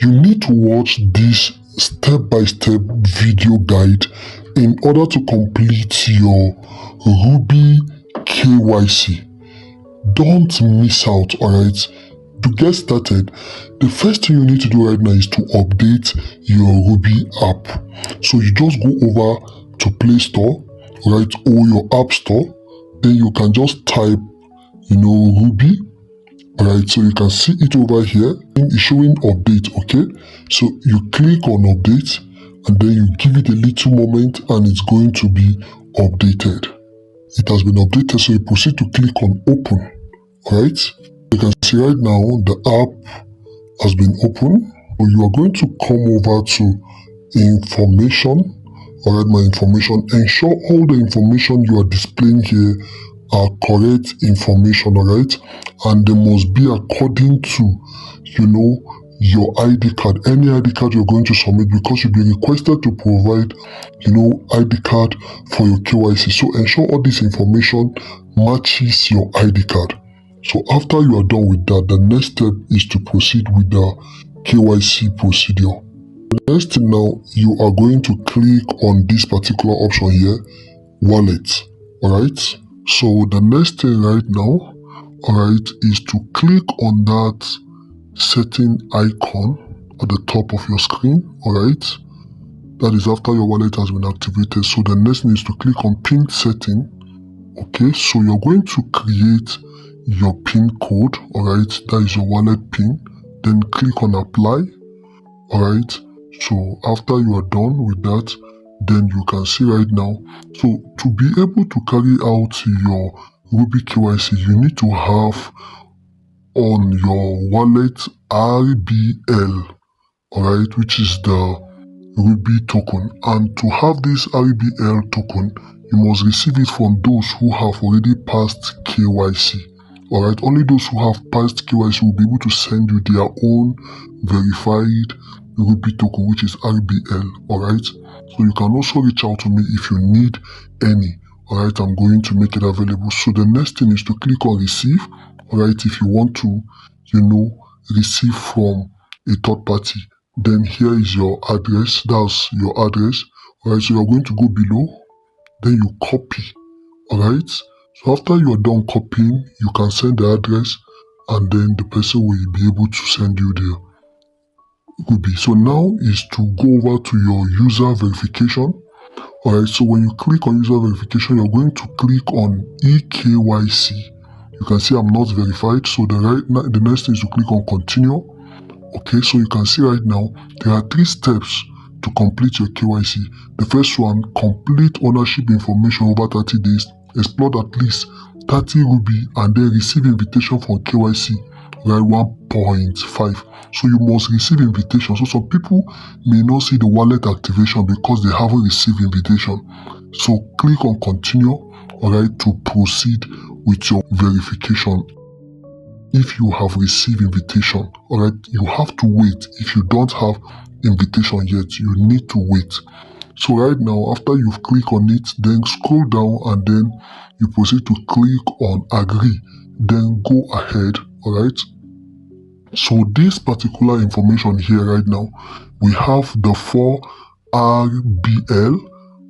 You need to watch this step-by-step video guide in order to complete your Rubi KYC. Don't miss out, alright? To get started, the first thing you need to do right now is to update your Rubi app. So you just go over to Play Store, right, or your App Store. Then you can just type, Rubi. Alright, so you can see it over here. It's showing update, okay? So you click on update and then you give it a little moment and it's going to be updated. It has been updated, so you proceed to click on open. Alright, you can see right now the app has been opened. So you are going to come over to information. Alright, my information. Ensure all the information you are displaying here are correct information, alright, and they must be according to your ID card, any ID card you're going to submit, because you'll be requested to provide ID card for your KYC. So ensure all this information matches your ID card. So after you are done with that, the next step is to proceed with the KYC procedure. The next thing now, you are going to click on this particular option here, wallet, alright. So the next thing right now, alright, is to click on that setting icon at the top of your screen, alright. That is after your wallet has been activated. So the next thing is to click on pin setting. Okay, so you're going to create your pin code, alright, that is your wallet pin. Then click on apply, alright. So after you are done with that, then you can see right now. So to be able to carry out your Rubi KYC, you need to have on your wallet RBL, alright, which is the Rubi token. And to have this RBL token, you must receive it from those who have already passed KYC. Alright, only those who have passed KYC will be able to send you their own verified Rubi token, which is RBL, alright. So you can also reach out to me if you need any, alright. I'm going to make it available. So the next thing is to click on receive, alright, if you want to, receive from a third party. Then here is your address, that's your address, alright. So you're going to go below, then you copy, alright. So after you are done copying, you can send the address and then the person will be able to send you the Rubi. So now is to go over to your user verification. Alright, so when you click on user verification, you're going to click on eKYC. You can see I'm not verified, so the next thing is to click on continue. Okay, so you can see right now there are 3 steps to complete your KYC. The first one, complete ownership information over 30 days, explore at least 30 Rubi, and then receive invitation from KYC, right, 1.5. So you must receive invitation. So some people may not see the wallet activation because they haven't received invitation. So click on continue, alright, to proceed with your verification. If you have received invitation, alright, you have to wait. If you don't have invitation yet, you need to wait. So right now, after you've clicked on it, then scroll down and then you proceed to click on agree. Then go ahead, alright. So this particular information here right now, we have the 4 RBL,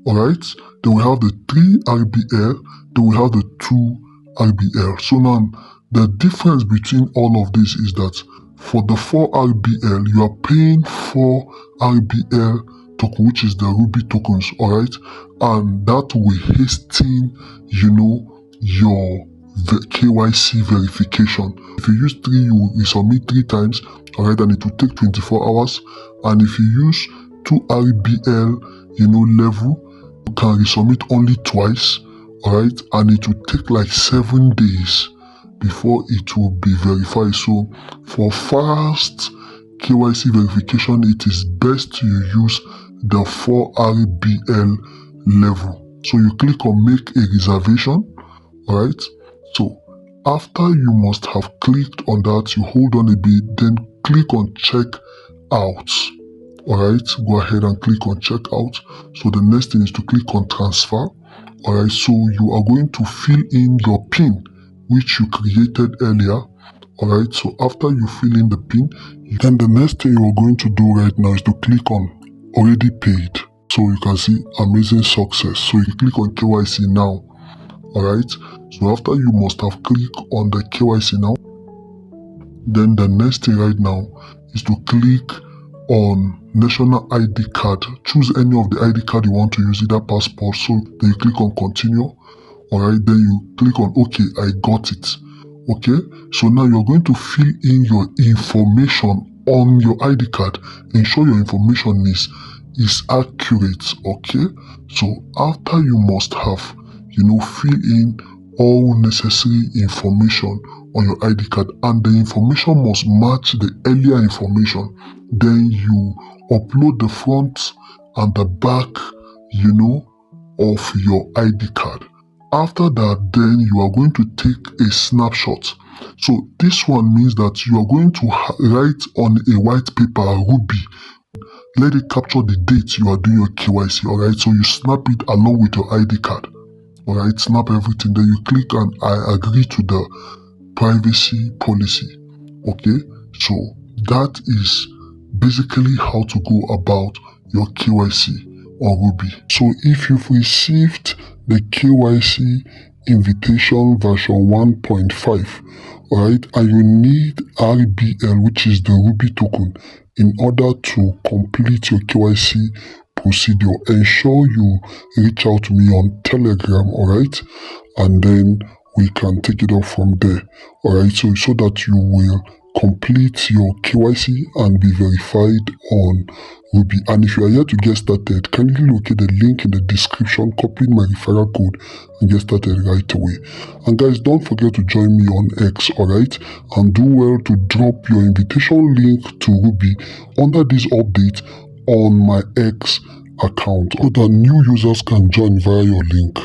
alright. Then we have the 3 RBL, then we have the 2 RBL. So now, the difference between all of this is that for the 4 RBL, you are paying 4 RBL token, which is the Rubi tokens, alright, and that will hasten, your KYC verification. If you use 3, you will submit 3 times, alright, and it will take 24 hours. And if you use 2 RBL, level, you can resubmit only twice, alright, and it will take like 7 days before it will be verified. So for fast KYC verification, it is best to use the 4 RBL level. So you click on make a reservation, alright. So after you must have clicked on that, you hold on a bit, then click on check out, alright. Go ahead and click on check out. So the next thing is to click on transfer, alright. So you are going to fill in your PIN which you created earlier, Alright, so after you fill in the PIN, then the next thing you're going to do right now is to click on already paid. So you can see amazing success. So you click on KYC now. Alright, so after you must have clicked on the KYC now, then the next thing right now is to click on national ID card. Choose any of the ID card you want to use, either passport. So then you click on continue. Alright, then you click on okay, I got it. Okay, so now you're going to fill in your information on your ID card. Ensure your information is accurate. Okay, so after you must have fill in all necessary information on your ID card, and the information must match the earlier information. Then you upload the front and the back of your ID card. After that, then you are going to take a snapshot. So this one means that you are going to write on a white paper, Rubi. Let it capture the date you are doing your KYC, alright? So you snap it along with your ID card. Alright, snap everything. Then you click on I agree to the privacy policy. Okay, so that is basically how to go about your KYC on Rubi. So if you've received the KYC invitation version 1.5, alright, and you need RBL, which is the Rubi token, in order to complete your KYC procedure, ensure you reach out to me on Telegram, alright, and then we can take it off from there, alright, so that you will complete your KYC and be verified on Rubi. And if you are here to get started, kindly locate the link in the description, copy my referral code and get started right away. And guys, don't forget to join me on X, alright, and do well to drop your invitation link to Rubi under this update on my X account so that new users can join via your link.